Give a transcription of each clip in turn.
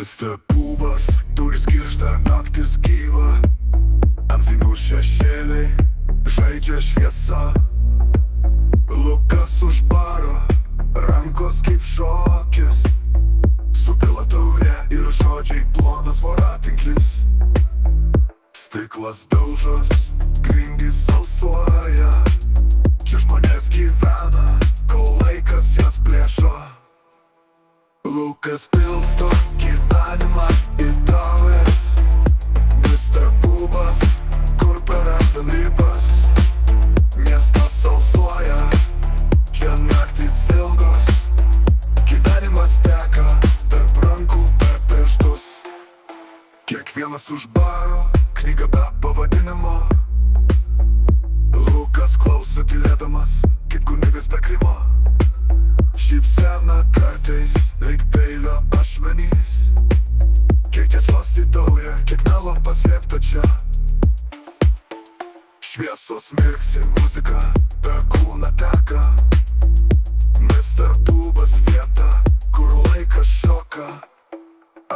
Mister Pūbas, durys girgžda, naktis gyva. Ant sienų šešėliai, žaidžia šviesa. Lukas už baro, rankos kaip šokis. Supila taurė ir žodžiai plonas voratinklis. Stiklas daužos, grindys alsuoja. Čia žmonės gyvena, kol laikas jas plėšo. Lukas pilsto gyvenimą į taures. Mister Pūbas, kur prarandam ribas. Miestas alsuoja, čia naktys ilgos. Gyvenimas teka tarp rankų per pirštus. Kiekvienas už baro, knyga be pavadinimo. Lukas klauso tylėdamas, kaip kunigas be grimo. Šypsena kartais, lyg peilio ašmenys. Kiek tiesos į taurę, kiek melo paslėpta čia. Šviesos mirksi, muzika per kūną teka. Mister Pūbas vieta, kur laikas šoka.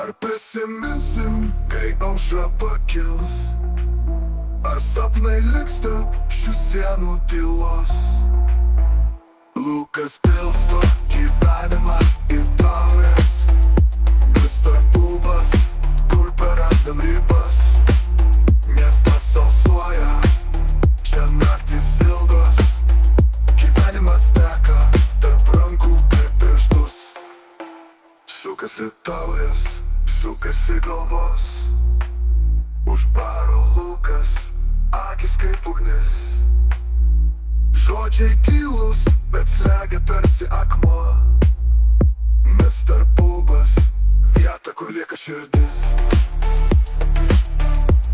Ar prisiminsim, kai aušra pakils? Ar sapnai liks tarp šių sienų tylos? Lukas pilsto gyvenimą į taures. Mister Pūbas, kur prarandam ribas. Miestas alsuoja, čia naktys ilgos. Gyvenimas teka tarp rankų per pirštus. Sukasi taurės, sukasi galvos. Už baro Lukas, akis kaip ugnis. Žodžiai tylus, bet slegia tarsi akmuo. Mister Pūbas, vieta, kur lieka širdis.